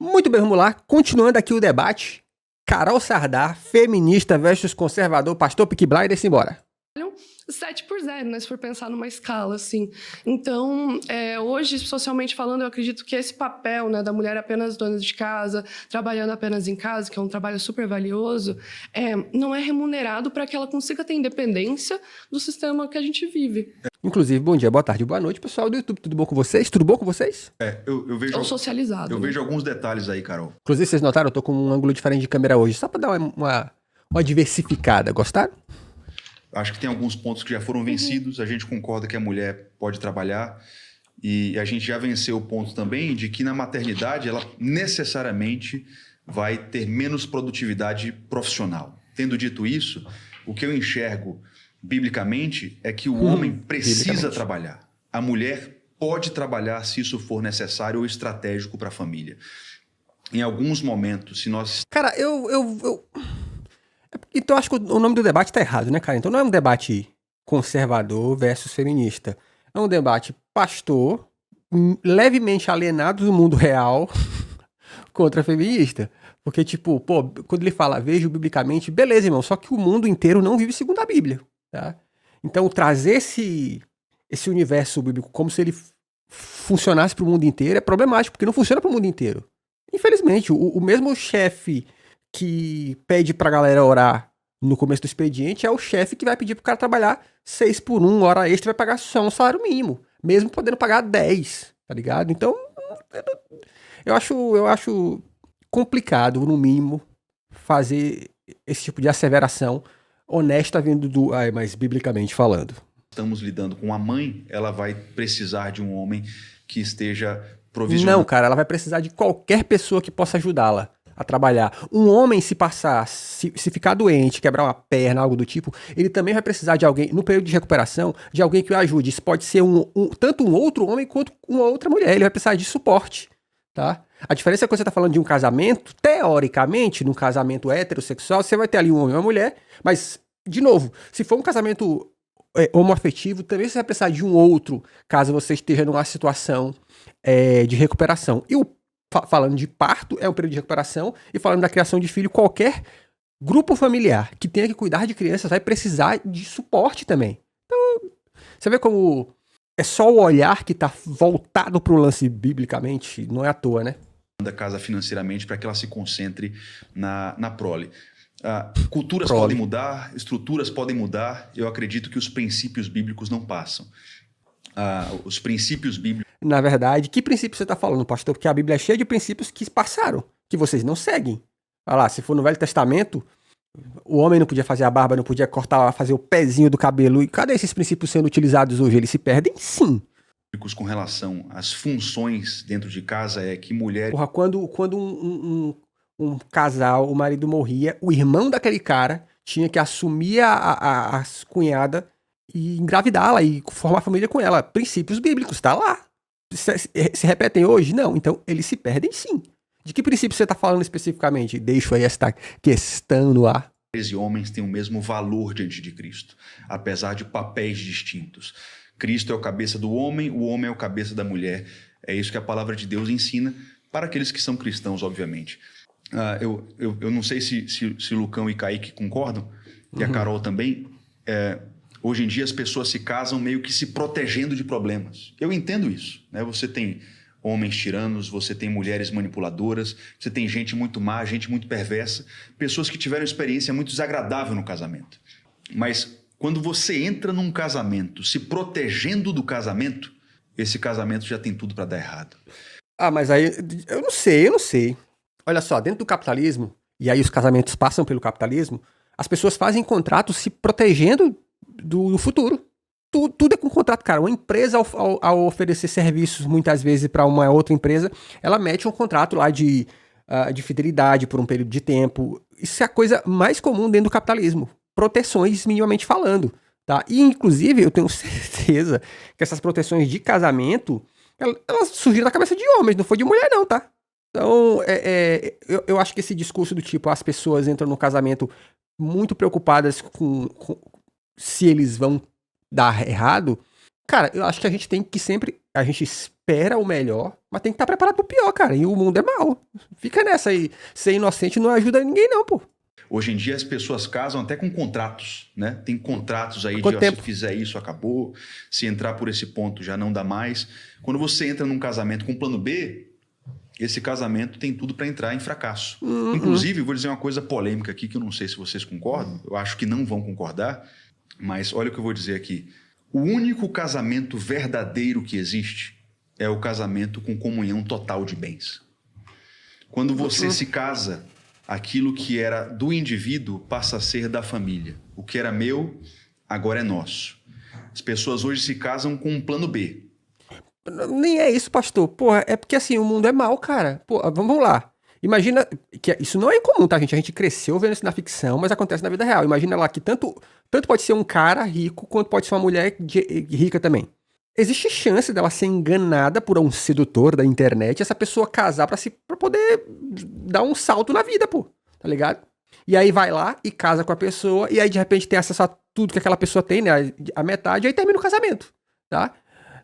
Muito bem, vamos lá. Continuando aqui o debate. Carol Sardá, feminista versus conservador, pastor Peaky Blinders, embora. 7-0, né? Se for pensar numa escala, assim. Então, hoje, socialmente falando, eu acredito que esse papel, né, da mulher apenas dona de casa, trabalhando apenas em casa, que é um trabalho super valioso, não é remunerado para que ela consiga ter independência do sistema que a gente vive. Inclusive, bom dia, boa tarde, boa noite, pessoal do YouTube. Tudo bom com vocês? Tudo bom com vocês? Eu vejo. Ou socializado. Eu né? vejo alguns detalhes aí, Carol. Inclusive, vocês notaram, eu tô com um ângulo diferente de câmera hoje, só pra dar uma diversificada. Gostaram? Acho que tem alguns pontos que já foram vencidos. A gente concorda que a mulher pode trabalhar. E a gente já venceu o ponto também de que na maternidade ela necessariamente vai ter menos produtividade profissional. Tendo dito isso, o que eu enxergo biblicamente é que o homem precisa trabalhar. A mulher pode trabalhar se isso for necessário ou estratégico para a família. Em alguns momentos, se nós... Cara, Então, eu acho que o nome do debate tá errado, né, cara? Então, não é um debate conservador versus feminista. É um debate pastor, levemente alienado do mundo real, contra feminista. Porque, tipo, quando ele fala, vejo biblicamente, beleza, irmão, só que o mundo inteiro não vive segundo a Bíblia, tá? Então, trazer esse universo bíblico como se ele funcionasse pro mundo inteiro é problemático, porque não funciona pro mundo inteiro. Infelizmente, o mesmo chefe que pede pra galera orar no começo do expediente é o chefe que vai pedir pro cara trabalhar 6x1, hora extra, vai pagar só um salário mínimo, mesmo podendo pagar 10, tá ligado? Então, eu acho complicado, no mínimo, fazer esse tipo de asseveração honesta vindo mas biblicamente falando. Estamos lidando com a mãe, ela vai precisar de um homem que esteja provisionando. Não, cara, ela vai precisar de qualquer pessoa que possa ajudá-la a trabalhar. Um homem, se ficar doente, quebrar uma perna, algo do tipo, ele também vai precisar de alguém, no período de recuperação, de alguém que o ajude. Isso pode ser tanto um outro homem quanto uma outra mulher. Ele vai precisar de suporte, tá? A diferença é que quando você tá falando de um casamento, teoricamente, num casamento heterossexual, você vai ter ali um homem e uma mulher, mas, de novo, se for um casamento homoafetivo, também você vai precisar de um outro, caso você esteja numa situação de recuperação. E falando de parto, é um período de recuperação, e falando da criação de filho, qualquer grupo familiar que tenha que cuidar de crianças vai precisar de suporte também. Então, você vê como é só o olhar que tá voltado pro lance biblicamente, não é à toa, né? Da casa financeiramente para que ela se concentre na prole. Culturas podem mudar, estruturas podem mudar, eu acredito que os princípios bíblicos não passam. Os princípios bíblicos... Na verdade, que princípio você está falando, pastor? Porque a Bíblia é cheia de princípios que passaram, que vocês não seguem. Olha lá, se for no Velho Testamento, o homem não podia fazer a barba, não podia cortar, fazer o pezinho do cabelo. E cadê esses princípios sendo utilizados hoje? Eles se perdem? Sim. Com relação às funções dentro de casa é que mulher... Porra, quando um casal, o marido morria, o irmão daquele cara tinha que assumir a cunhada e engravidá-la e formar família com ela. Princípios bíblicos, tá lá. Se repetem hoje? Não. Então, eles se perdem sim. De que princípio você está falando especificamente? Deixo aí esta questão no ar. Mulheres e homens têm o mesmo valor diante de Cristo, apesar de papéis distintos. Cristo é o cabeça do homem, o homem é o cabeça da mulher. É isso que a palavra de Deus ensina para aqueles que são cristãos, obviamente. Eu não sei se Lucão e Kaique concordam, e a Carol também. Hoje em dia as pessoas se casam meio que se protegendo de problemas. Eu entendo isso, né? Você tem homens tiranos, você tem mulheres manipuladoras, você tem gente muito má, gente muito perversa, pessoas que tiveram experiência muito desagradável no casamento. Mas quando você entra num casamento se protegendo do casamento, esse casamento já tem tudo para dar errado. Mas aí, eu não sei. Olha só, dentro do capitalismo, e aí os casamentos passam pelo capitalismo, as pessoas fazem contratos se protegendo do futuro. Tudo é com contrato, cara. Uma empresa, ao oferecer serviços, muitas vezes, para uma outra empresa, ela mete um contrato lá de fidelidade por um período de tempo. Isso é a coisa mais comum dentro do capitalismo. Proteções, minimamente falando, tá? E, inclusive, eu tenho certeza que essas proteções de casamento, elas surgiram na cabeça de homens, não foi de mulher, não, tá? Então, eu acho que esse discurso do tipo, as pessoas entram no casamento muito preocupadas com se eles vão dar errado, cara, eu acho que a gente tem que sempre, a gente espera o melhor, mas tem que estar preparado pro pior, cara. E o mundo é mau. Fica nessa aí. Ser inocente não ajuda ninguém, não, pô. Hoje em dia as pessoas casam até com contratos, né? Tem contratos aí Quanto de tempo? se fizer isso, acabou. Se entrar por esse ponto, já não dá mais. Quando você entra num casamento com plano B, esse casamento tem tudo para entrar em fracasso. Inclusive, vou dizer uma coisa polêmica aqui, que eu não sei se vocês concordam, eu acho que não vão concordar, mas olha o que eu vou dizer aqui. O único casamento verdadeiro que existe é o casamento com comunhão total de bens. Quando você se casa, aquilo que era do indivíduo passa a ser da família. O que era meu, agora é nosso. As pessoas hoje se casam com um plano B. Nem é isso, pastor. Porra, é porque assim, o mundo é mau, cara. Pô, vamos lá. Imagina, que isso não é incomum, tá, gente? A gente cresceu vendo isso na ficção, mas acontece na vida real. Imagina lá que tanto pode ser um cara rico, quanto pode ser uma mulher rica também. Existe chance dela ser enganada por um sedutor da internet e essa pessoa casar pra poder dar um salto na vida, pô. Tá ligado? E aí vai lá e casa com a pessoa, e aí de repente tem acesso a tudo que aquela pessoa tem, né? A metade, e aí termina o casamento, tá?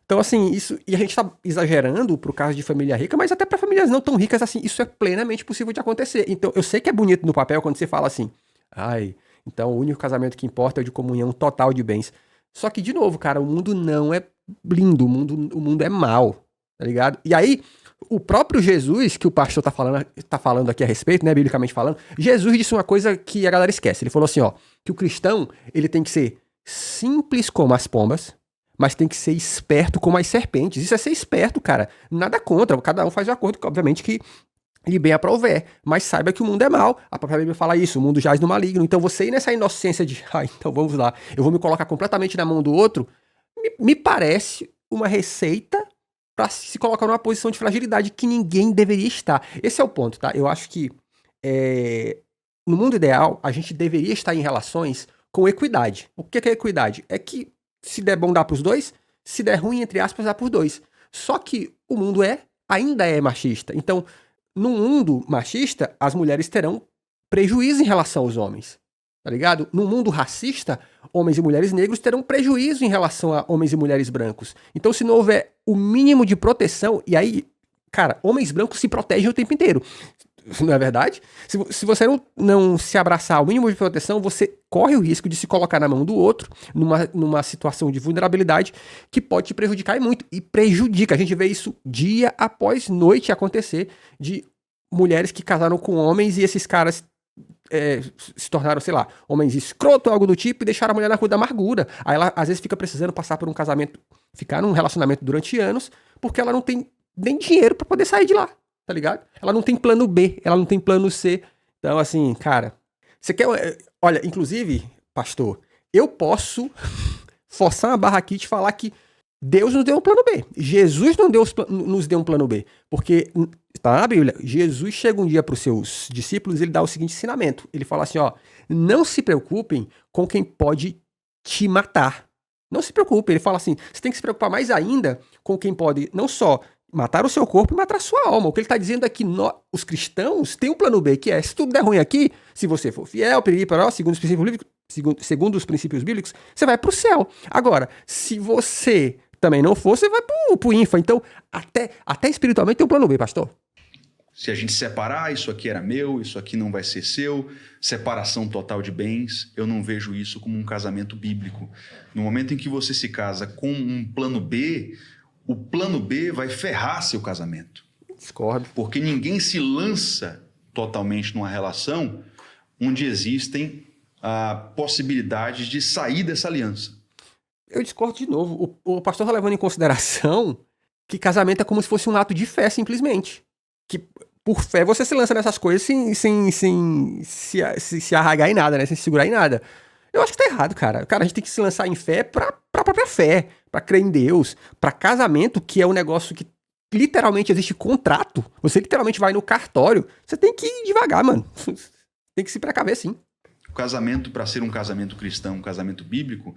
Então, assim, isso. E a gente tá exagerando pro caso de família rica, mas até pra famílias não tão ricas assim, isso é plenamente possível de acontecer. Então, eu sei que é bonito no papel quando você fala assim, ai, então o único casamento que importa é o de comunhão total de bens. Só que, de novo, cara, o mundo não é lindo, o mundo é mau, tá ligado? E aí, o próprio Jesus, que o pastor tá falando aqui a respeito, né, biblicamente falando, Jesus disse uma coisa que a galera esquece. Ele falou assim, ó, que o cristão, ele tem que ser simples como as pombas, mas tem que ser esperto como as serpentes. Isso é ser esperto, cara. Nada contra. Cada um faz de acordo, obviamente, que lhe bem aprouver. Mas saiba que o mundo é mau. A própria Bíblia fala isso. O mundo jaz no maligno. Então você ir nessa inocência de, então vamos lá, eu vou me colocar completamente na mão do outro, me parece uma receita pra se colocar numa posição de fragilidade que ninguém deveria estar. Esse é o ponto, tá? Eu acho que no mundo ideal, a gente deveria estar em relações com equidade. O que é equidade? É que se der bom, dá pros dois. Se der ruim, entre aspas, dá pros dois. Só que o mundo ainda é machista. Então, no mundo machista, as mulheres terão prejuízo em relação aos homens. Tá ligado? No mundo racista, homens e mulheres negros terão prejuízo em relação a homens e mulheres brancos. Então, se não houver o mínimo de proteção, e aí, cara, homens brancos se protegem o tempo inteiro. Não é verdade? Se você não se abraçar ao mínimo de proteção, você corre o risco de se colocar na mão do outro numa situação de vulnerabilidade que pode te prejudicar e muito. E prejudica. A gente vê isso dia após noite acontecer de mulheres que casaram com homens e esses caras se tornaram, sei lá, homens escroto ou algo do tipo e deixaram a mulher na rua da amargura. Aí ela, às vezes, fica precisando passar por um casamento, ficar num relacionamento durante anos, porque ela não tem nem dinheiro pra poder sair de lá. Tá ligado? Ela não tem plano B, ela não tem plano C. Então, assim, cara, você quer... Olha, inclusive, pastor, eu posso forçar uma barra aqui de falar que Deus nos deu um plano B. Jesus não nos deu um plano B. Porque, tá na Bíblia, Jesus chega um dia para os seus discípulos e ele dá o seguinte ensinamento. Ele fala assim, ó, não se preocupem com quem pode te matar. Não se preocupe. Ele fala assim, você tem que se preocupar mais ainda com quem pode não só matar o seu corpo e matar a sua alma. O que ele está dizendo é que os cristãos têm um plano B, que é, se tudo der ruim aqui, se você for fiel, segundo os princípios bíblicos, você vai para o céu. Agora, se você também não for, você vai para o ínfero. Então, até espiritualmente tem um plano B, pastor. Se a gente separar, isso aqui era meu, isso aqui não vai ser seu, separação total de bens, eu não vejo isso como um casamento bíblico. No momento em que você se casa com um plano B, o plano B vai ferrar seu casamento. Discordo. Porque ninguém se lança totalmente numa relação onde existem possibilidades de sair dessa aliança. Eu discordo de novo. O pastor está levando em consideração que casamento é como se fosse um ato de fé, simplesmente. Que por fé você se lança nessas coisas sem se arragar em nada, né? Sem se segurar em nada. Eu acho que tá errado, cara. Cara, a gente tem que se lançar em fé pra própria fé, pra crer em Deus, pra casamento, que é um negócio que literalmente existe contrato. Você literalmente vai no cartório. Você tem que ir devagar, mano. Tem que se precaver, sim. O casamento, para ser um casamento cristão, um casamento bíblico,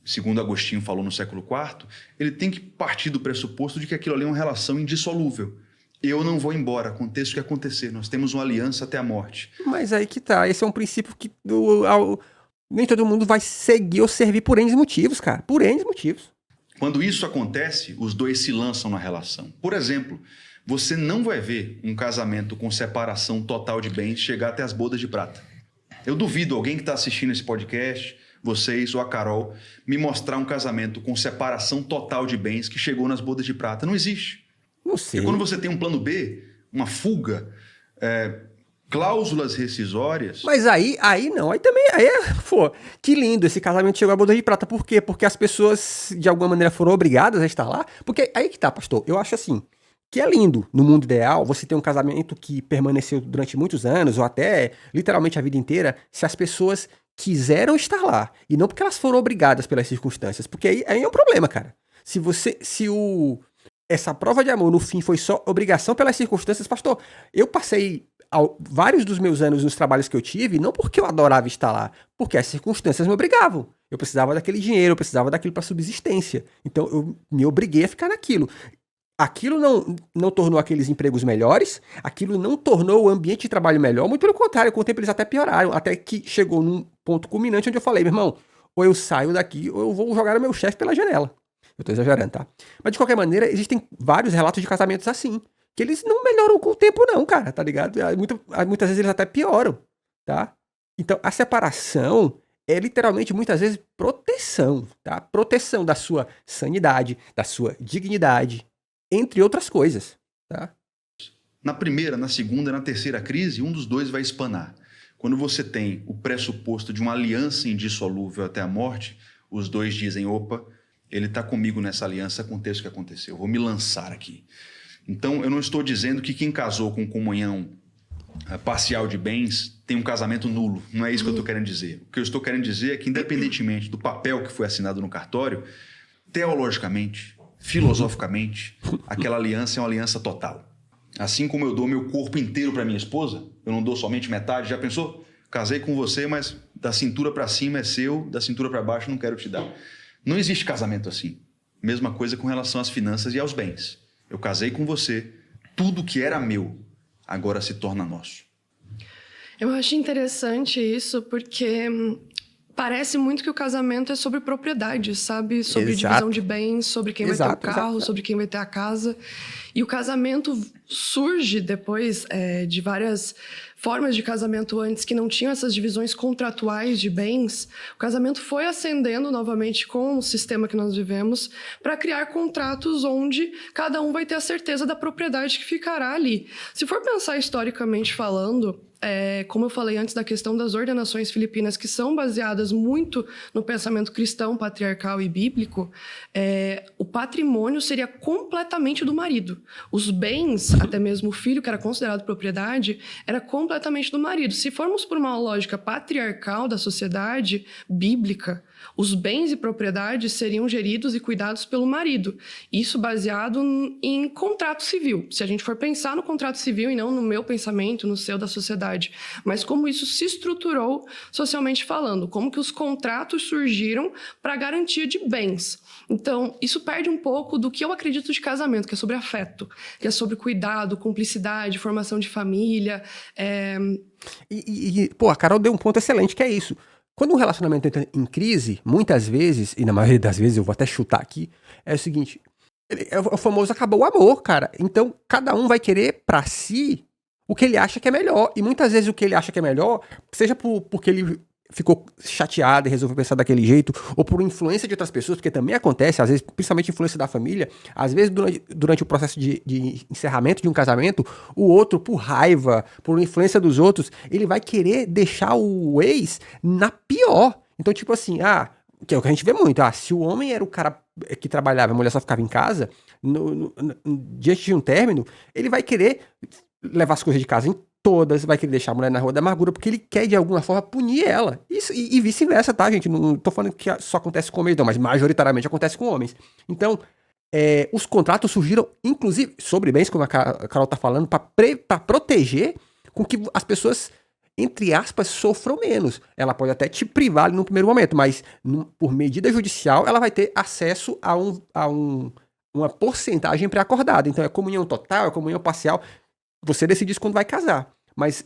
segundo Agostinho falou no século IV, ele tem que partir do pressuposto de que aquilo ali é uma relação indissolúvel. Eu não vou embora, aconteça o que acontecer. Nós temos uma aliança até a morte. Mas aí que tá. Esse é um princípio que nem todo mundo vai seguir ou servir por N motivos, cara. Por N motivos. Quando isso acontece, os dois se lançam na relação. Por exemplo, você não vai ver um casamento com separação total de bens chegar até as bodas de prata. Eu duvido alguém que está assistindo esse podcast, vocês ou a Carol, me mostrar um casamento com separação total de bens que chegou nas bodas de prata. Não existe. Não sei. Porque quando você tem um plano B, uma fuga, cláusulas rescisórias... Mas aí não. Aí também, pô, que lindo, esse casamento chegou à boda de prata. Por quê? Porque as pessoas, de alguma maneira, foram obrigadas a estar lá. Porque aí que tá, pastor. Eu acho assim, que é lindo, no mundo ideal, você ter um casamento que permaneceu durante muitos anos, ou até literalmente a vida inteira, se as pessoas quiseram estar lá. E não porque elas foram obrigadas pelas circunstâncias. Porque aí é um problema, cara. Essa prova de amor, no fim, foi só obrigação pelas circunstâncias, pastor, eu passei vários dos meus anos nos trabalhos que eu tive, não porque eu adorava estar lá, porque as circunstâncias me obrigavam. Eu precisava daquele dinheiro, eu precisava daquilo para subsistência. Então, eu me obriguei a ficar naquilo. Aquilo não tornou aqueles empregos melhores, aquilo não tornou o ambiente de trabalho melhor, muito pelo contrário, com o tempo eles até pioraram, até que chegou num ponto culminante onde eu falei, meu irmão, ou eu saio daqui ou eu vou jogar o meu chefe pela janela. Eu tô exagerando, tá? Mas de qualquer maneira, existem vários relatos de casamentos assim, que eles não melhoram com o tempo não, cara, tá ligado? Muitas vezes eles até pioram, tá? Então, a separação é literalmente, muitas vezes, proteção, tá? Proteção da sua sanidade, da sua dignidade, entre outras coisas, tá? Na primeira, na segunda, na terceira crise, um dos dois vai espanar. Quando você tem o pressuposto de uma aliança indissolúvel até a morte, os dois dizem, opa, ele está comigo nessa aliança, aconteça o que aconteceu, eu vou me lançar aqui. Então, eu não estou dizendo que quem casou com comunhão parcial de bens tem um casamento nulo, não é isso que eu estou querendo dizer. O que eu estou querendo dizer é que, independentemente do papel que foi assinado no cartório, teologicamente, filosoficamente, aquela aliança é uma aliança total. Assim como eu dou meu corpo inteiro para minha esposa, eu não dou somente metade, já pensou? Casei com você, mas da cintura para cima é seu, da cintura para baixo não quero te dar. Não existe casamento assim. Mesma coisa com relação às finanças e aos bens. Eu casei com você, tudo que era meu agora se torna nosso. Eu acho interessante isso porque parece muito que o casamento é sobre propriedade, sabe? Sobre divisão de bens, sobre quem vai ter o carro, sobre quem vai ter a casa. E o casamento surge depois de várias formas de casamento antes que não tinham essas divisões contratuais de bens. O casamento foi ascendendo novamente com o sistema que nós vivemos para criar contratos onde cada um vai ter a certeza da propriedade que ficará ali. Se for pensar historicamente falando, como eu falei antes da questão das ordenações filipinas, que são baseadas muito no pensamento cristão, patriarcal e bíblico, o patrimônio seria completamente do marido. Os bens, até mesmo o filho, que era considerado propriedade, era completamente do marido. Se formos por uma lógica patriarcal da sociedade bíblica, os bens e propriedades seriam geridos e cuidados pelo marido. Isso baseado em contrato civil. Se a gente for pensar no contrato civil e não no meu pensamento, no seu da sociedade. Mas como isso se estruturou socialmente falando. Como que os contratos surgiram para garantia de bens. Então, isso perde um pouco do que eu acredito de casamento, que é sobre afeto, que é sobre cuidado, cumplicidade, formação de família. Pô, a Carol deu um ponto excelente, que é isso. Quando um relacionamento entra em crise, muitas vezes, e na maioria das vezes eu vou até chutar aqui, é o seguinte, é o famoso acabou o amor, cara. Então, cada um vai querer pra si o que ele acha que é melhor. E muitas vezes o que ele acha que é melhor, seja porque ele ficou chateado e resolveu pensar daquele jeito, ou por influência de outras pessoas, porque também acontece, às vezes, principalmente influência da família, às vezes durante o processo de encerramento de um casamento, o outro, por raiva, por influência dos outros, ele vai querer deixar o ex na pior. Então, tipo assim, que é o que a gente vê muito, se o homem era o cara que trabalhava, a mulher só ficava em casa, diante de um término, ele vai querer levar as coisas de casa em todas, vai querer deixar a mulher na rua da amargura, porque ele quer, de alguma forma, punir ela. Isso, e vice-versa, tá, gente? Não tô falando que só acontece com homens, não, mas majoritariamente acontece com homens. Então, os contratos surgiram, inclusive, sobre bens, como a Carol tá falando, para proteger com que as pessoas, entre aspas, sofram menos. Ela pode até te privar ali no primeiro momento, mas por medida judicial, ela vai ter acesso a uma porcentagem pré-acordada. Então, é comunhão total, é comunhão parcial. Você decide isso quando vai casar. Mas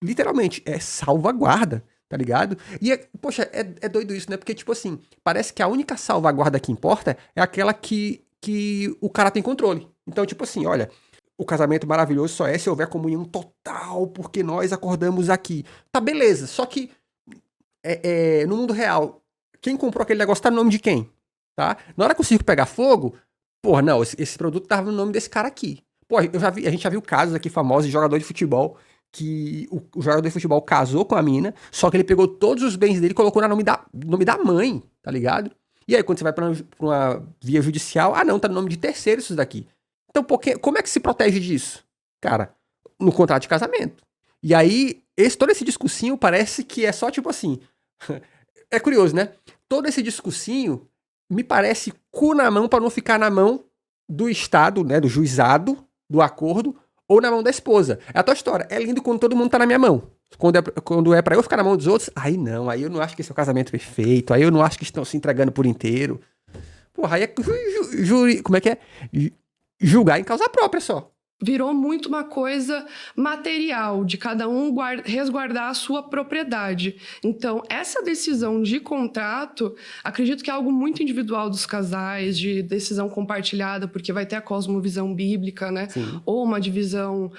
literalmente, é salvaguarda, tá ligado? E, poxa, é doido isso, né? Porque, tipo assim, parece que a única salvaguarda que importa é aquela que o cara tem controle. Então, tipo assim, olha, o casamento maravilhoso só é se houver comunhão total, porque nós acordamos aqui. Tá, beleza, só que no mundo real, quem comprou aquele negócio tá no nome de quem? Tá? Na hora que o circo pegar fogo, porra, não, esse produto tava no nome desse cara aqui. Pô, a gente já viu casos aqui famosos de jogador de futebol que o jogador de futebol casou com a mina, só que ele pegou todos os bens dele e colocou no nome da mãe, tá ligado? E aí, quando você vai pra uma via judicial, não, tá no nome de terceiro isso daqui. Então, como é que se protege disso? Cara, no contrato de casamento. E aí, todo esse discursinho parece que é só tipo assim... É curioso, né? Todo esse discursinho me parece cu na mão pra não ficar na mão do Estado, né? Do juizado, do acordo, ou na mão da esposa. É a tua história. É lindo quando todo mundo tá na minha mão. Quando é pra eu ficar na mão dos outros, aí não. Aí eu não acho que esse é o casamento perfeito. Aí eu não acho que estão se entregando por inteiro. Porra, aí é... Como é que é? Julgar em causa própria só. Virou muito uma coisa material, de cada um resguardar a sua propriedade. Então, essa decisão de contrato, acredito que é algo muito individual dos casais, de decisão compartilhada, porque vai ter a cosmovisão bíblica, né? Sim. Ou uma divisão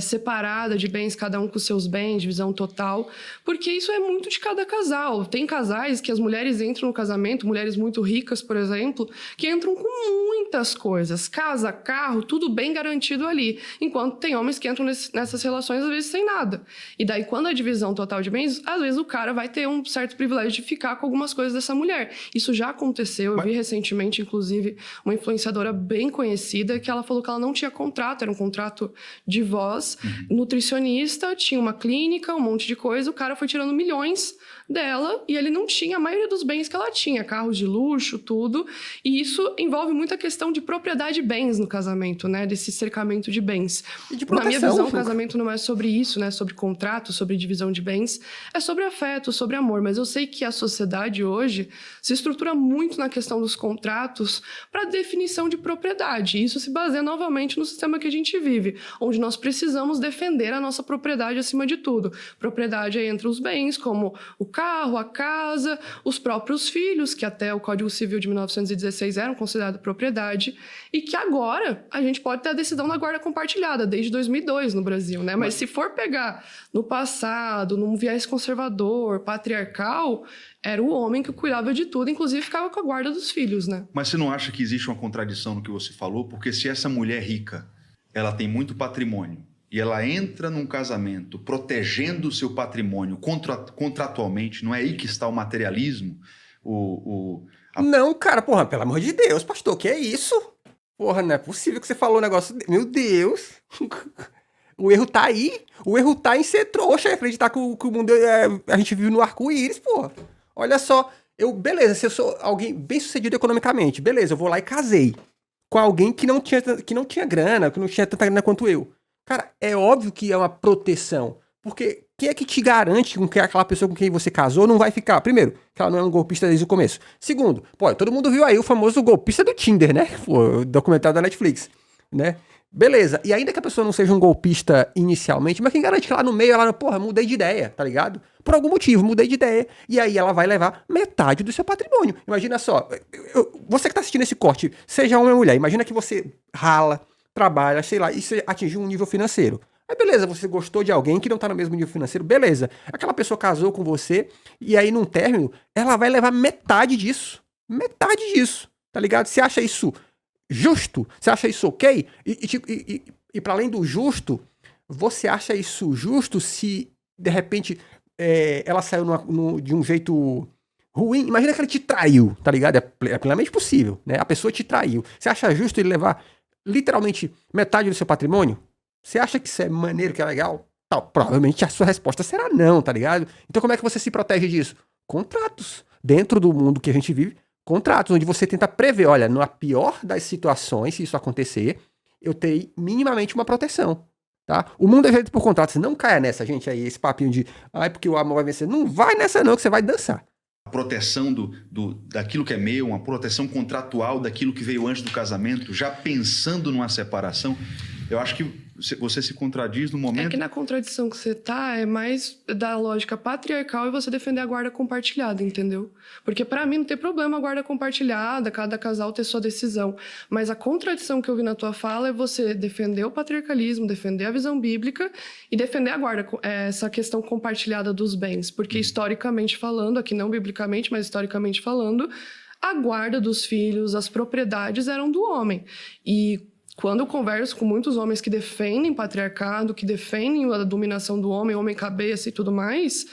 separada de bens, cada um com seus bens, divisão total, porque isso é muito de cada casal. Tem casais que as mulheres entram no casamento, mulheres muito ricas, por exemplo, que entram com muitas coisas, casa, carro, tudo bem garantido ali. Enquanto tem homens que entram nessas relações, às vezes, sem nada. E daí, quando a divisão total de bens, às vezes o cara vai ter um certo privilégio de ficar com algumas coisas dessa mulher. Isso já aconteceu. Eu vi recentemente, inclusive, uma influenciadora bem conhecida que ela falou que ela não tinha contrato, era um contrato de voz, nutricionista, tinha uma clínica, um monte de coisa, o cara foi tirando milhões dela e ele não tinha a maioria dos bens que ela tinha, carros de luxo, tudo. E isso envolve muita questão de propriedade de bens no casamento, né? Desse cercamento de bens. E de proteção, na minha visão, o casamento não é sobre isso, né? Sobre contrato, sobre divisão de bens. É sobre afeto, sobre amor. Mas eu sei que a sociedade hoje se estrutura muito na questão dos contratos para definição de propriedade. E isso se baseia novamente no sistema que a gente vive, onde nós precisamos defender a nossa propriedade acima de tudo. Propriedade é entre os bens, como o carro, a casa, os próprios filhos, que até o Código Civil de 1916 eram considerados propriedade, e que agora a gente pode ter a decisão da guarda compartilhada, desde 2002 no Brasil, né? Mas se for pegar no passado, num viés conservador, patriarcal, era o homem que cuidava de tudo, inclusive ficava com a guarda dos filhos, né? Mas você não acha que existe uma contradição no que você falou? Porque se essa mulher rica, ela tem muito patrimônio, e ela entra num casamento protegendo o seu patrimônio contratualmente, não é aí que está o materialismo? Não, cara, porra, pelo amor de Deus, pastor, que é isso? Porra, não é possível que você falou um negócio... Meu Deus! O erro tá aí. O erro tá em ser trouxa e acreditar que o mundo a gente vive no arco-íris, porra. Olha só, beleza, se eu sou alguém bem sucedido economicamente, beleza, eu vou lá e casei com alguém que não tinha grana, que não tinha tanta grana quanto eu. Cara, é óbvio que é uma proteção. Porque quem é que te garante que aquela pessoa com quem você casou não vai ficar? Primeiro, que ela não é um golpista desde o começo. Segundo, todo mundo viu aí o famoso golpista do Tinder, né? O documentário da Netflix, né? Beleza, e ainda que a pessoa não seja um golpista inicialmente, mas quem garante que lá no meio ela, mudei de ideia, tá ligado? Por algum motivo, mudei de ideia. E aí ela vai levar metade do seu patrimônio. Imagina só, você que tá assistindo esse corte, seja homem ou mulher, imagina que você rala, trabalha, sei lá, e você atingiu um nível financeiro. Aí beleza, você gostou de alguém que não tá no mesmo nível financeiro, beleza. Aquela pessoa casou com você, e aí num término, ela vai levar metade disso. Metade disso, tá ligado? Você acha isso justo? Você acha isso ok? E para além do justo, você acha isso justo se, de repente, ela saiu de um jeito ruim? Imagina que ele te traiu, tá ligado? É plenamente possível, né? A pessoa te traiu. Você acha justo ele levar literalmente metade do seu patrimônio? Você acha que isso é maneiro, que é legal? Tal, provavelmente a sua resposta será não, tá ligado? Então como é que você se protege disso? Contratos. Dentro do mundo que a gente vive, contratos, onde você tenta prever, olha, na pior das situações, se isso acontecer, eu terei minimamente uma proteção, tá? O mundo é feito por contratos. Não caia nessa, gente, aí, esse papinho de, porque o amor vai vencer. Não vai nessa não, que você vai dançar. A proteção daquilo que é meu, uma proteção contratual daquilo que veio antes do casamento, já pensando numa separação. Eu acho que você se contradiz no É momento... que na contradição que você tá, é mais da lógica patriarcal e você defender a guarda compartilhada, entendeu? Porque pra mim não tem problema a guarda compartilhada, cada casal ter sua decisão. Mas a contradição que eu vi na tua fala é você defender o patriarcalismo, defender a visão bíblica e defender a guarda, essa questão compartilhada dos bens. Porque historicamente falando, aqui não biblicamente, mas historicamente falando, a guarda dos filhos, as propriedades eram do homem. E quando eu converso com muitos homens que defendem patriarcado, que defendem a dominação do homem cabeça e tudo mais,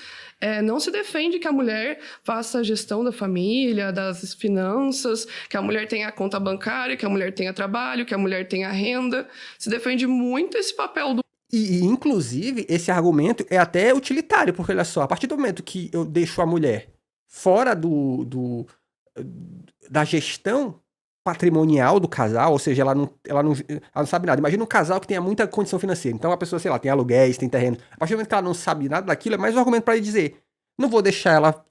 não se defende que a mulher faça a gestão da família, das finanças, que a mulher tenha a conta bancária, que a mulher tenha trabalho, que a mulher tenha renda. Se defende muito esse papel do... Inclusive, esse argumento é até utilitário, porque olha só, a partir do momento que eu deixo a mulher fora da gestão patrimonial do casal, ou seja, ela não sabe nada. Imagina um casal que tenha muita condição financeira. Então a pessoa, sei lá, tem aluguéis, tem terreno. A partir do momento que ela não sabe nada daquilo, é mais um argumento para ele dizer: não vou deixar ela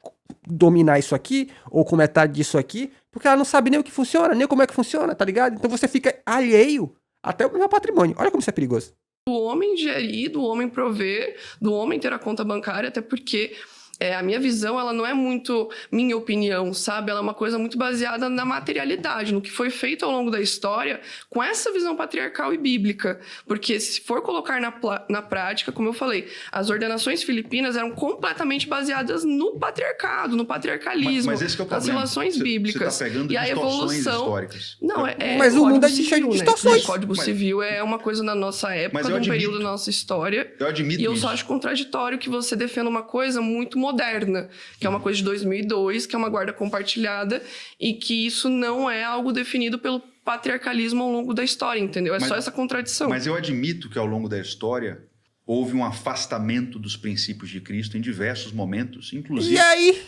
dominar isso aqui, ou com metade disso aqui, porque ela não sabe nem o que funciona, nem como é que funciona, tá ligado? Então você fica alheio até o meu patrimônio. Olha como isso é perigoso. Do homem gerir, do homem prover, do homem ter a conta bancária, até porque... a minha visão, ela não é muito minha opinião, sabe? Ela é uma coisa muito baseada na materialidade, no que foi feito ao longo da história com essa visão patriarcal e bíblica. Porque se for colocar na prática, como eu falei, as ordenações filipinas eram completamente baseadas no patriarcado, no patriarcalismo, mas esse que é o nas problema. relações bíblicas. Você tá pegando e a distorções evolução históricas. Não, mas o mundo é Código cheio de Civil, distorções. O Código Civil é uma coisa na nossa época, de um período da nossa história. Eu admito E eu isso. só acho contraditório que você defenda uma coisa muito moderna, que é uma coisa de 2002, que é uma guarda compartilhada, e que isso não é algo definido pelo patriarcalismo ao longo da história, entendeu? Só essa contradição. Mas eu admito que ao longo da história houve um afastamento dos princípios de Cristo em diversos momentos, inclusive E aí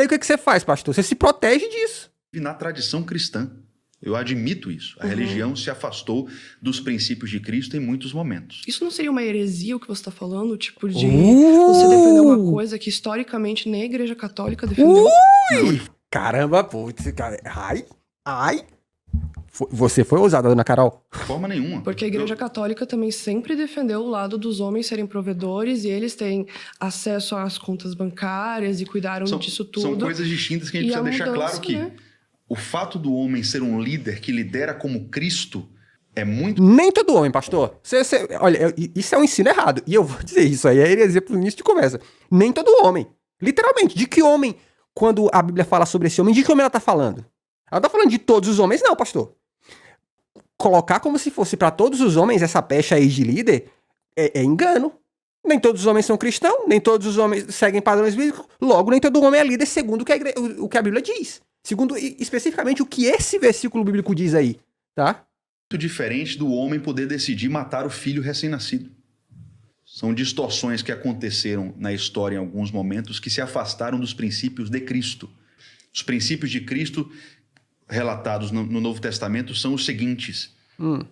o que você faz, pastor? Você se protege disso. na tradição cristã. Eu admito isso. A religião se afastou dos princípios de Cristo em muitos momentos. Isso não seria uma heresia o que você está falando? Tipo, de você defender uma coisa que historicamente nem a Igreja Católica defendeu? Ui! Caramba, putz, cara. Ai. Você foi ousada, dona Carol. De forma nenhuma. Porque a Igreja Católica também sempre defendeu o lado dos homens serem provedores e eles terem acesso às contas bancárias e cuidaram disso tudo. São coisas distintas que a gente precisa deixar claro que né? o fato do homem ser um líder que lidera como Cristo é muito... Nem todo homem, pastor. Olha, isso é um ensino errado. E eu vou dizer, isso aí é heresia pro início de conversa. Nem todo homem. Literalmente. De que homem, quando a Bíblia fala sobre esse homem, de que homem ela tá falando? Ela tá falando de todos os homens? Não, pastor. Colocar como se fosse para todos os homens essa pecha aí de líder é engano. Nem todos os homens são cristãos, nem todos os homens seguem padrões bíblicos, logo nem todo homem é líder segundo o que a Bíblia diz. Segundo especificamente o que esse versículo bíblico diz aí, tá? Muito diferente do homem poder decidir matar o filho recém-nascido. São distorções que aconteceram na história em alguns momentos que se afastaram dos princípios de Cristo. Os princípios de Cristo relatados no Novo Testamento são os seguintes: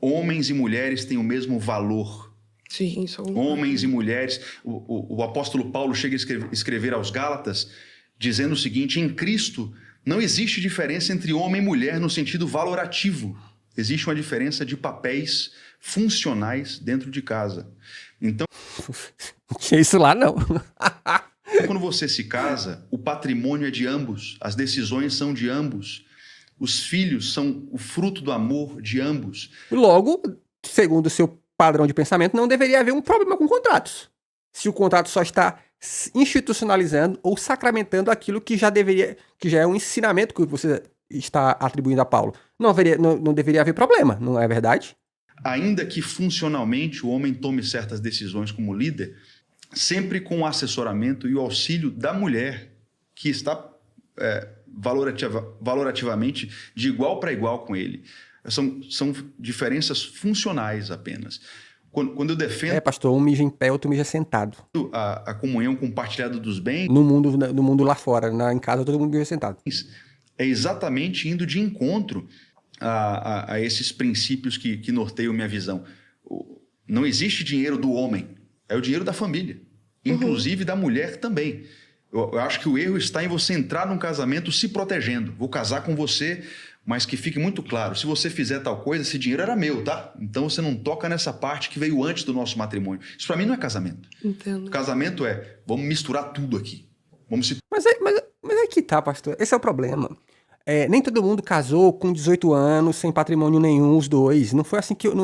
homens e mulheres têm o mesmo valor. Sim, são... Homens e mulheres. O apóstolo Paulo chega a escrever aos Gálatas dizendo o seguinte: em Cristo não existe diferença entre homem e mulher no sentido valorativo. Existe uma diferença de papéis funcionais dentro de casa. Então, não tinha isso lá, não. quando você se casa, o patrimônio é de ambos, as decisões são de ambos. Os filhos são o fruto do amor de ambos. Logo, segundo o seu padrão de pensamento, não deveria haver um problema com contratos. Se o contrato só está institucionalizando ou sacramentando aquilo que já é um ensinamento que você está atribuindo a Paulo. Não deveria haver problema, não é verdade? Ainda que funcionalmente o homem tome certas decisões como líder, sempre com o assessoramento e o auxílio da mulher, que está valorativamente de igual para igual com ele. São diferenças funcionais apenas. Quando eu defendo... pastor, um mija em pé, outro mija sentado. A comunhão compartilhada dos bens... No mundo lá fora, em casa todo mundo mija sentado. É exatamente indo de encontro a esses princípios que norteiam minha visão. Não existe dinheiro do homem, é o dinheiro da família, inclusive da mulher também. Eu acho que o erro está em você entrar num casamento se protegendo. Vou casar com você, mas que fique muito claro, se você fizer tal coisa, esse dinheiro era meu, tá? Então você não toca nessa parte que veio antes do nosso matrimônio. Isso para mim não é casamento. Entendo. Casamento é, vamos misturar tudo aqui. Vamos se... Mas é que tá, pastor. Esse é o problema. Nem todo mundo casou com 18 anos, sem patrimônio nenhum, os dois. Não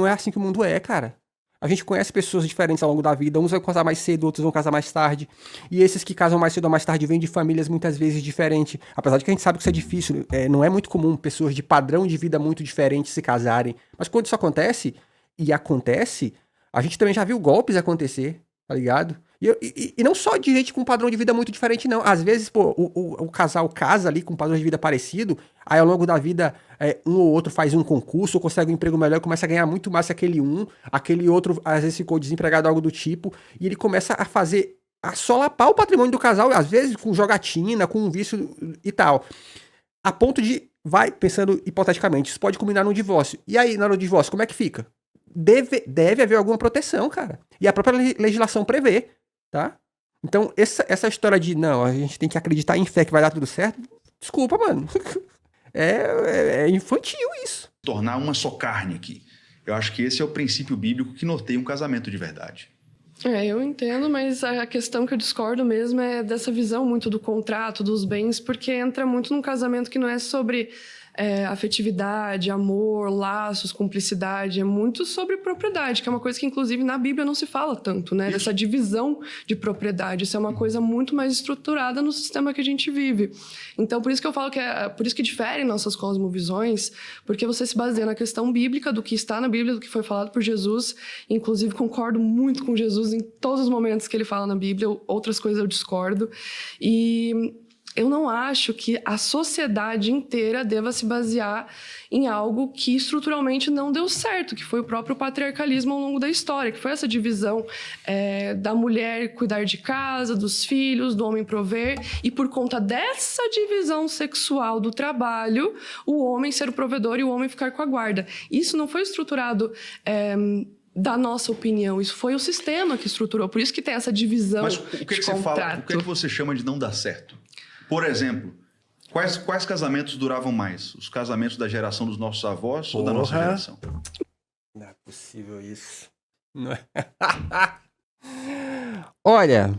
é assim que o mundo é, cara. A gente conhece pessoas diferentes ao longo da vida. Uns vão casar mais cedo, outros vão casar mais tarde. E esses que casam mais cedo ou mais tarde vêm de famílias muitas vezes diferentes. Apesar de que a gente sabe que isso é difícil. Não é muito comum pessoas de padrão de vida muito diferentes se casarem. Mas quando isso acontece, a gente também já viu golpes acontecer, tá ligado? E não só de gente com um padrão de vida muito diferente, não. Às vezes, pô, o casal casa ali com um padrão de vida parecido, aí ao longo da vida, um ou outro faz um concurso, ou consegue um emprego melhor, começa a ganhar muito mais que aquele outro às vezes ficou desempregado, algo do tipo, e ele começa a solapar o patrimônio do casal, às vezes com jogatina, com um vício e tal. A ponto de, pensando hipoteticamente, isso pode culminar num divórcio. E aí, na hora do divórcio, como é que fica? Deve haver alguma proteção, cara. E a própria legislação prevê. Tá? Então, essa história de, não, a gente tem que acreditar em fé que vai dar tudo certo, desculpa, mano. É infantil isso. Tornar uma só carne aqui. Eu acho que esse é o princípio bíblico que norteia um casamento de verdade. Eu entendo, mas a questão que eu discordo mesmo é dessa visão muito do contrato, dos bens, porque entra muito num casamento que não é sobre afetividade, amor, laços, cumplicidade, é muito sobre propriedade, que é uma coisa que, inclusive, na Bíblia não se fala tanto, né? Dessa divisão de propriedade. Isso é uma coisa muito mais estruturada no sistema que a gente vive. Então, por isso que eu falo por isso que diferem nossas cosmovisões, porque você se baseia na questão bíblica, do que está na Bíblia, do que foi falado por Jesus. Inclusive, concordo muito com Jesus em todos os momentos que ele fala na Bíblia, outras coisas eu discordo. E eu não acho que a sociedade inteira deva se basear em algo que estruturalmente não deu certo, que foi o próprio patriarcalismo ao longo da história, que foi essa divisão da mulher cuidar de casa, dos filhos, do homem prover, e por conta dessa divisão sexual do trabalho, o homem ser o provedor e o homem ficar com a guarda. Isso não foi estruturado da nossa opinião, isso foi o sistema que estruturou, por isso que tem essa divisão. Mas o que você fala, o que você chama de não dar certo? Por exemplo, quais casamentos duravam mais? Os casamentos da geração dos nossos avós ou da nossa geração? Não é possível isso. Não é. Olha,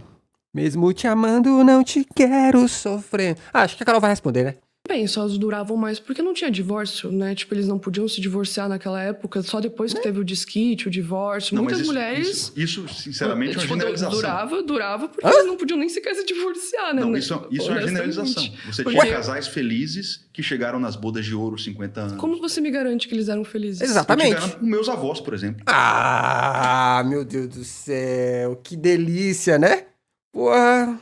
mesmo te amando, não te quero sofrer. Acho que a Carol vai responder, né? Bem, só duravam mais porque não tinha divórcio, né? Tipo, eles não podiam se divorciar naquela época, só depois que teve o desquite, o divórcio. Não, muitas mulheres... Isso, sinceramente, é uma generalização. Durava porque eles não podiam nem sequer se divorciar, né? Não, isso é uma generalização. Você tinha casais felizes que chegaram nas bodas de ouro 50 anos. Como você me garante que eles eram felizes? Exatamente. Chegaram com meus avós, por exemplo. Ah, meu Deus do céu, que delícia, né? Porra...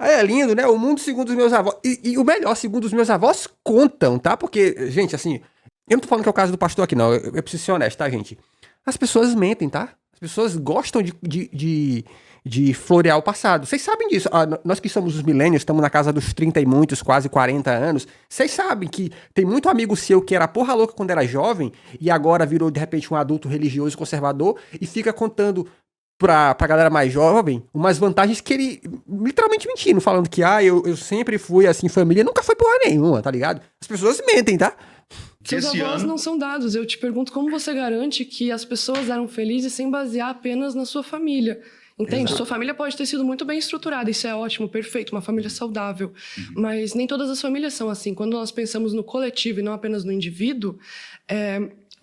Aí é lindo, né? O mundo segundo os meus avós. E o melhor, segundo os meus avós, contam, tá? Porque, gente, assim... Eu não tô falando que é o caso do pastor aqui, não. Eu preciso ser honesto, tá, gente? As pessoas mentem, tá? As pessoas gostam de florear o passado. Vocês sabem disso. Nós que somos os millennials, estamos na casa dos 30 e muitos, quase 40 anos. Vocês sabem que tem muito amigo seu que era porra louca quando era jovem e agora virou, de repente, um adulto religioso conservador e fica contando... Pra galera mais jovem, umas vantagens que ele literalmente mentindo, falando que eu sempre fui assim, família, nunca foi porra nenhuma, tá ligado? As pessoas mentem, tá? Seus avós não são dados. Eu te pergunto como você garante que as pessoas eram felizes sem basear apenas na sua família. Entende? Exato. Sua família pode ter sido muito bem estruturada, isso é ótimo, perfeito, uma família saudável. Mas nem todas as famílias são assim. Quando nós pensamos no coletivo e não apenas no indivíduo,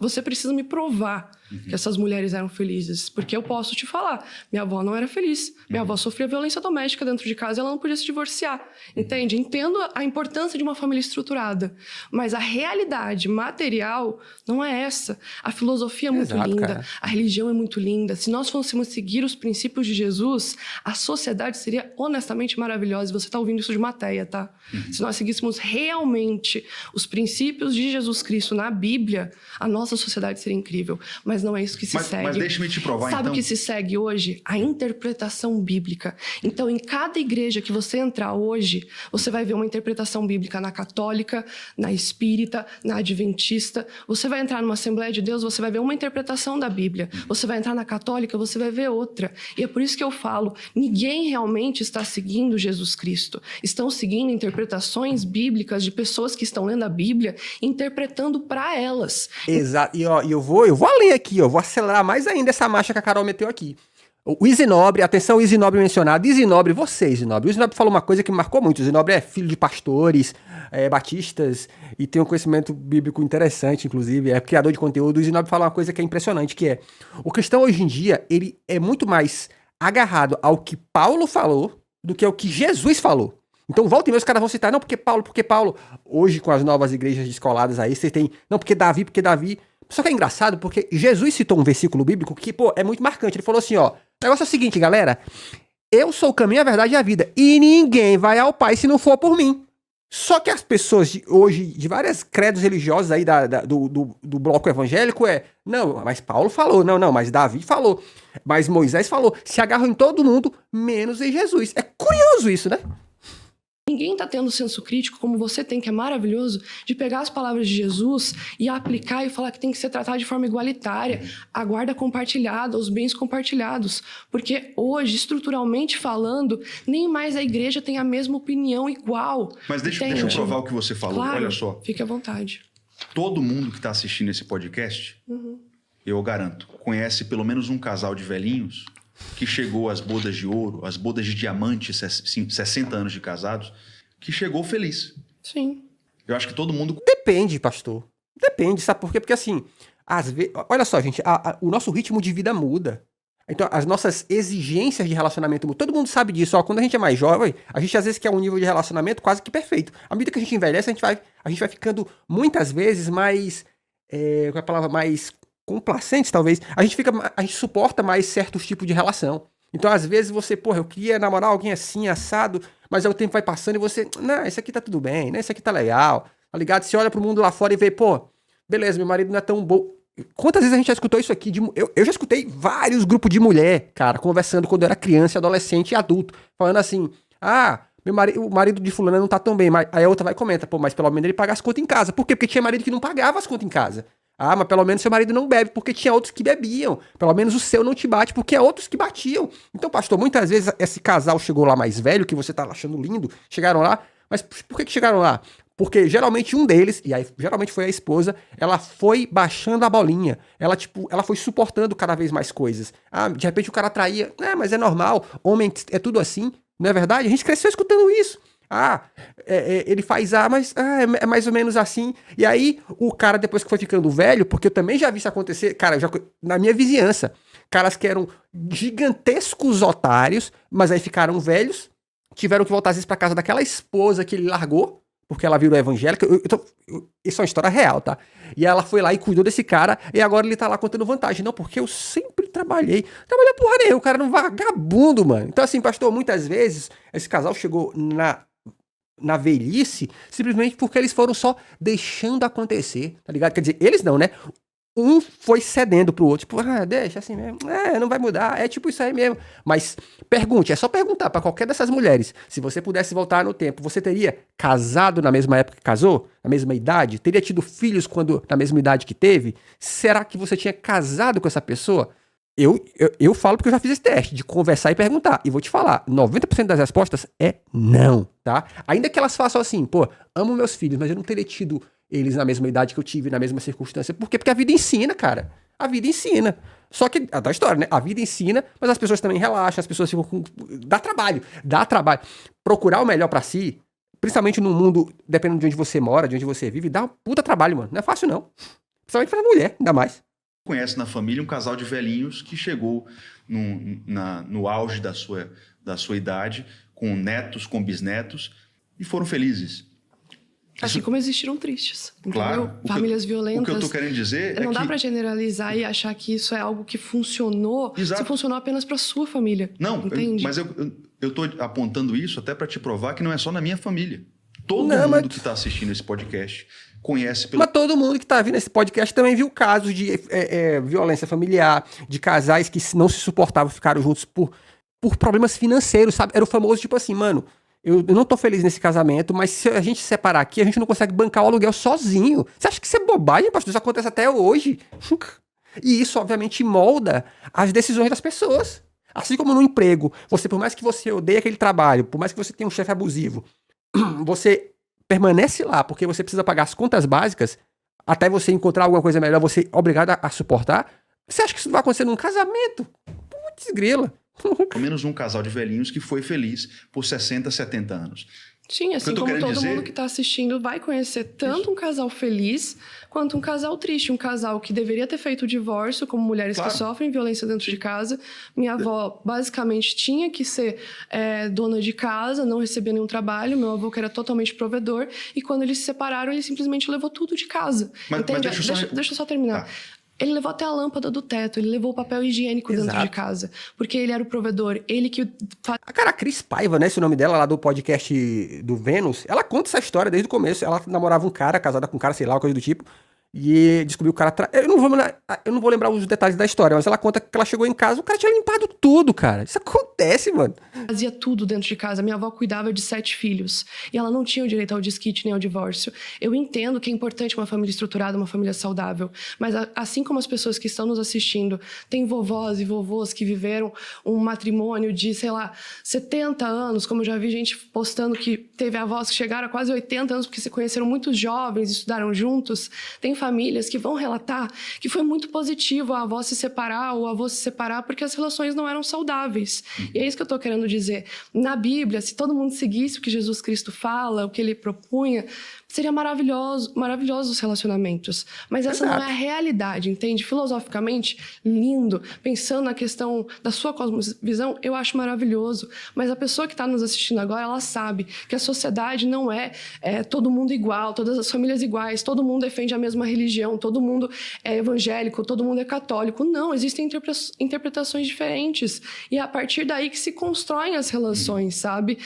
você precisa me provar que essas mulheres eram felizes. Porque eu posso te falar, minha avó não era feliz. Minha avó sofria violência doméstica dentro de casa e ela não podia se divorciar. Entende? Entendo a importância de uma família estruturada. Mas a realidade material não é essa. A filosofia é muito linda, cara. A religião é muito linda. Se nós fôssemos seguir os princípios de Jesus, a sociedade seria honestamente maravilhosa. E você está ouvindo isso de Mateia, tá? Se nós seguíssemos realmente os princípios de Jesus Cristo na Bíblia, a nossa sociedade seria incrível. Mas mas não é isso que se segue. Mas deixa-me te provar, Sabe então. o que se segue hoje? A interpretação bíblica. Então, em cada igreja que você entrar hoje, você vai ver uma interpretação bíblica na católica, na espírita, na adventista. Você vai entrar numa Assembleia de Deus, você vai ver uma interpretação da Bíblia. Você vai entrar na católica, você vai ver outra. E é por isso que eu falo, ninguém realmente está seguindo Jesus Cristo. Estão seguindo interpretações bíblicas de pessoas que estão lendo a Bíblia, interpretando para elas. Exato. E ó, eu vou além aqui, ó, vou acelerar mais ainda essa marcha que a Carol meteu aqui. O Isinobre, atenção, o Isinobre mencionado. Isinobre, você, Isinobre. O Isinobre falou uma coisa que me marcou muito. O Isinobre é filho de pastores, batistas, e tem um conhecimento bíblico interessante, inclusive. É criador de conteúdo. O Isinobre fala uma coisa que é impressionante, que é... O cristão, hoje em dia, ele é muito mais agarrado ao que Paulo falou do que ao que Jesus falou. Então, volta e meia, os caras vão citar, não, porque Paulo. Hoje, com as novas igrejas descoladas aí, você tem, não, porque Davi. Só que é engraçado, porque Jesus citou um versículo bíblico que, pô, é muito marcante. Ele falou assim, ó, o negócio é o seguinte, galera, eu sou o caminho, a verdade e a vida, e ninguém vai ao Pai se não for por mim. Só que as pessoas hoje, de vários credos religiosos aí do bloco evangélico não, mas Paulo falou, não, mas Davi falou, mas Moisés falou, se agarram em todo mundo, menos em Jesus. É curioso isso, né? Ninguém está tendo senso crítico, como você tem, que é maravilhoso, de pegar as palavras de Jesus e aplicar e falar que tem que ser tratado de forma igualitária, a guarda compartilhada, os bens compartilhados. Porque hoje, estruturalmente falando, nem mais a igreja tem a mesma opinião igual. Mas deixa eu provar o que você falou. Claro, olha só. Fique à vontade. Todo mundo que está assistindo esse podcast, eu garanto, conhece pelo menos um casal de velhinhos que chegou às bodas de ouro, às bodas de diamante, 60 anos de casados, que chegou feliz. Sim. Eu acho que todo mundo... Depende, pastor. Depende, sabe por quê? Porque assim, às vezes... Olha só, gente, o nosso ritmo de vida muda. Então, as nossas exigências de relacionamento mudam. Todo mundo sabe disso, ó. Quando a gente é mais jovem, a gente às vezes quer um nível de relacionamento quase que perfeito. À medida que a gente envelhece, a gente vai ficando muitas vezes mais... qual é a palavra? Mais complacentes, talvez. A gente suporta mais certos tipos de relação. Então, às vezes, eu queria namorar alguém assim, assado, mas aí o tempo vai passando e você, não, esse aqui tá tudo bem, né? Esse aqui tá legal, tá ligado? Você olha pro mundo lá fora e vê, beleza, meu marido não é tão bom. Quantas vezes a gente já escutou isso aqui? Eu já escutei vários grupos de mulher, cara, conversando quando eu era criança, adolescente e adulto, falando assim, o marido de fulana não tá tão bem, mas aí a outra vai e comenta, mas pelo menos ele paga as contas em casa. Por quê? Porque tinha marido que não pagava as contas em casa. Mas pelo menos seu marido não bebe, porque tinha outros que bebiam. Pelo menos o seu não te bate, porque há outros que batiam. Então, pastor, muitas vezes esse casal chegou lá mais velho, que você tá achando lindo, chegaram lá, mas por que chegaram lá? Porque geralmente um deles, e aí geralmente foi a esposa, ela foi baixando a bolinha. Ela foi suportando cada vez mais coisas. De repente o cara traía, mas é normal, homem é tudo assim, não é verdade? A gente cresceu escutando isso. Ele faz mas é mais ou menos assim. E aí, o cara, depois que foi ficando velho, porque eu também já vi isso acontecer, cara, na minha vizinhança, caras que eram gigantescos otários, mas aí ficaram velhos, tiveram que voltar às vezes pra casa daquela esposa que ele largou, porque ela virou evangélica. Isso é uma história real, tá? E ela foi lá e cuidou desse cara, e agora ele tá lá contando vantagem. Não, porque eu sempre trabalhei porra nenhuma, o cara era um vagabundo, mano. Então assim, pastor, muitas vezes, esse casal chegou na velhice, simplesmente porque eles foram só deixando acontecer, tá ligado? Quer dizer, eles não, né? Um foi cedendo pro outro, deixa assim mesmo, não vai mudar, é tipo isso aí mesmo. Mas pergunte, é só perguntar pra qualquer dessas mulheres, se você pudesse voltar no tempo, você teria casado na mesma época que casou? Na mesma idade? Teria tido filhos na mesma idade que teve? Será que você tinha casado com essa pessoa? Eu falo porque eu já fiz esse teste de conversar e perguntar. E vou te falar, 90% das respostas é não, tá? Ainda que elas façam assim, amo meus filhos, mas eu não teria tido eles na mesma idade que eu tive, na mesma circunstância. Por quê? Porque a vida ensina, cara. A vida ensina. Só que, a da história, né? A vida ensina, mas as pessoas também relaxam, as pessoas ficam com... Dá trabalho. Procurar o melhor pra si, principalmente no mundo, dependendo de onde você mora, de onde você vive, dá um puta trabalho, mano. Não é fácil, não. Principalmente pra mulher, ainda mais. Conhece na família um casal de velhinhos que chegou no auge da sua idade, com netos, com bisnetos, e foram felizes. Assim como existiram tristes. Claro. Famílias violentas. O que eu tô querendo dizer não dá pra generalizar e achar que isso é algo que funcionou. Exato. Se funcionou apenas pra sua família. Não, entende? mas eu tô apontando isso até pra te provar que não é só na minha família. Todo Não, mundo mas- que está assistindo esse podcast conhece pelo... Mas todo mundo que tá vindo nesse podcast também viu casos de violência familiar, de casais que não se suportavam, ficaram juntos por problemas financeiros, sabe? Era o famoso tipo assim, mano, eu não tô feliz nesse casamento, mas se a gente se separar aqui, a gente não consegue bancar o aluguel sozinho. Você acha que isso é bobagem, pastor? Isso acontece até hoje. E isso, obviamente, molda as decisões das pessoas. Assim como no emprego, por mais que você odeie aquele trabalho, por mais que você tenha um chefe abusivo, você permanece lá porque você precisa pagar as contas básicas até você encontrar alguma coisa melhor, você é obrigado a suportar. Você acha que isso vai acontecer num casamento? Putz, grila. pelo menos um casal de velhinhos que foi feliz por 60, 70 anos. Sim, assim eu tô como querendo todo dizer- mundo que está assistindo vai conhecer tanto um casal feliz quanto um casal triste. Um casal que deveria ter feito o divórcio, como mulheres Claro. que sofrem violência dentro de casa. Minha avó, basicamente, tinha que ser dona de casa, não recebia nenhum trabalho. Meu avô, que era totalmente provedor. E quando eles se separaram, ele simplesmente levou tudo de casa. Mas Entende? deixa eu só- eu terminar. Tá. Ele levou até a lâmpada do teto, ele levou o papel higiênico dentro Exato. de casa. Porque ele era o provedor, ele que A cara, a Cris Paiva, né? Esse é o nome dela, lá do podcast do Vênus, ela conta essa história desde o começo. Ela namorava um cara, casada com um cara, sei lá, coisa do tipo. E descobriu o cara. Eu não vou lembrar os detalhes da história, mas ela conta que ela chegou em casa, o cara tinha limpado tudo, cara. Isso acontece, mano. fazia tudo dentro de casa. Minha avó cuidava de 7 filhos. E ela não tinha o direito ao desquite nem ao divórcio. Eu entendo que é importante uma família estruturada, uma família saudável. Mas assim como as pessoas que estão nos assistindo, tem vovós e vovôs que viveram um matrimônio de, sei lá, 70 anos, como eu já vi gente postando que teve avós que chegaram a quase 80 anos porque se conheceram muito jovens, estudaram juntos. Tem famílias que vão relatar que foi muito positivo a avó se separar ou o avô se separar porque as relações não eram saudáveis. E é isso que eu estou querendo dizer. Na Bíblia, se todo mundo seguisse o que Jesus Cristo fala, o que ele propunha, seria maravilhosos os relacionamentos. Mas essa não é a realidade, entende? Filosoficamente, lindo, pensando na questão da sua cosmovisão, eu acho maravilhoso. Mas a pessoa que está nos assistindo agora, ela sabe que a sociedade não é todo mundo igual, todas as famílias iguais, todo mundo defende a mesma religião, todo mundo é evangélico, todo mundo é católico. Não, existem interpretações diferentes. E é a partir daí que se constroem as relações, sabe?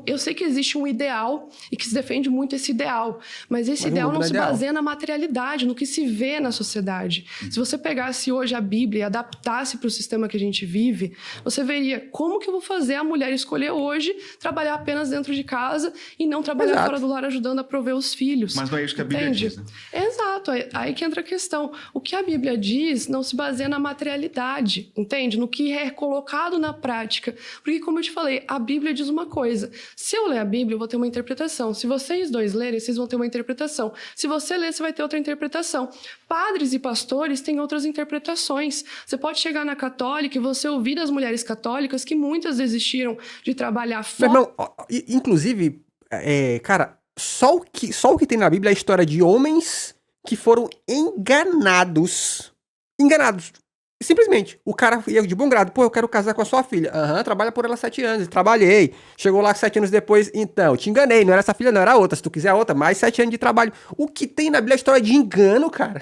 Eu sei que existe um ideal e que se defende muito esse ideal, mas esse ideal não se baseia na materialidade, no que se vê na sociedade. Se você pegasse hoje a Bíblia e adaptasse para o sistema que a gente vive, você veria como que eu vou fazer a mulher escolher hoje trabalhar apenas dentro de casa e não trabalhar fora do lar ajudando a prover os filhos. Mas não é isso que a Bíblia diz, né? Exato, aí que entra a questão. O que a Bíblia diz não se baseia na materialidade, entende? No que é colocado na prática. Porque, como eu te falei, a Bíblia diz uma coisa. Se eu ler a Bíblia, eu vou ter uma interpretação. Se vocês dois lerem, vocês vão ter uma interpretação. Se você ler, você vai ter outra interpretação. Padres e pastores têm outras interpretações. Você pode chegar na católica e você ouvir das mulheres católicas que muitas desistiram de trabalhar fora. Meu irmão, inclusive, cara, só o que tem na Bíblia é a história de homens que foram enganados. Enganados. Simplesmente, o cara ia de bom grado, pô, eu quero casar com a sua filha. Aham, trabalha por ela 7 anos. Trabalhei. Chegou lá 7 anos depois, então, te enganei, não era essa filha, não, era outra. Se tu quiser outra, mais 7 anos de trabalho. O que tem na Bíblia é a história de engano, cara.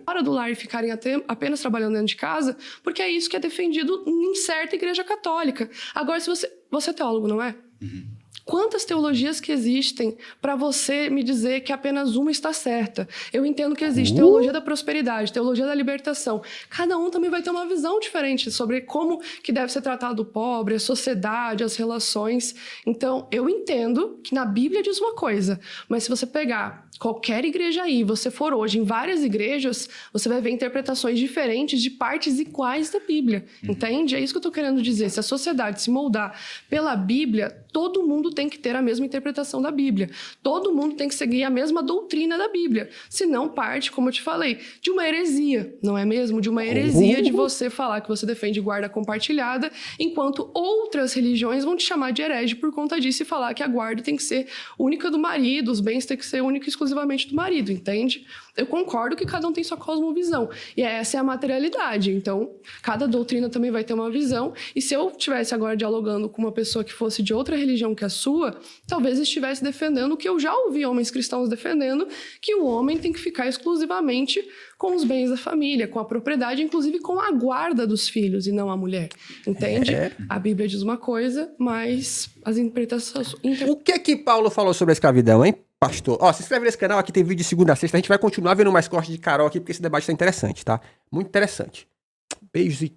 Fora do lar e ficarem apenas trabalhando dentro de casa, porque é isso que é defendido em certa igreja católica. Agora, se você é teólogo, não é? Uhum. Quantas teologias que existem para você me dizer que apenas uma está certa? Eu entendo que existe teologia da prosperidade, teologia da libertação. Cada um também vai ter uma visão diferente sobre como que deve ser tratado o pobre, a sociedade, as relações. Então, eu entendo que na Bíblia diz uma coisa, mas se você pegar qualquer igreja aí, você for hoje em várias igrejas, você vai ver interpretações diferentes de partes iguais da Bíblia, entende? É isso que eu estou querendo dizer. Se a sociedade se moldar pela Bíblia, todo mundo tem que ter a mesma interpretação da Bíblia. Todo mundo tem que seguir a mesma doutrina da Bíblia. Senão parte, como eu te falei, de uma heresia, não é mesmo? De uma heresia de você falar que você defende guarda compartilhada, enquanto outras religiões vão te chamar de herege por conta disso e falar que a guarda tem que ser única do marido, os bens têm que ser única e exclusivamente do marido, entende? Eu concordo que cada um tem sua cosmovisão. E essa é a materialidade. Então, cada doutrina também vai ter uma visão. E se eu estivesse agora dialogando com uma pessoa que fosse de outra religião que a sua, talvez estivesse defendendo o que eu já ouvi homens cristãos defendendo, que o homem tem que ficar exclusivamente com os bens da família, com a propriedade, inclusive com a guarda dos filhos e não a mulher. Entende? A Bíblia diz uma coisa, mas as interpretações... O que é que Paulo falou sobre a escravidão, hein, pastor? Ó, se inscreve nesse canal, aqui tem vídeo de segunda a sexta. A gente vai continuar vendo mais cortes de Carol aqui, porque esse debate tá interessante, tá? Muito interessante. Beijos e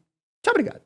tchau, obrigado.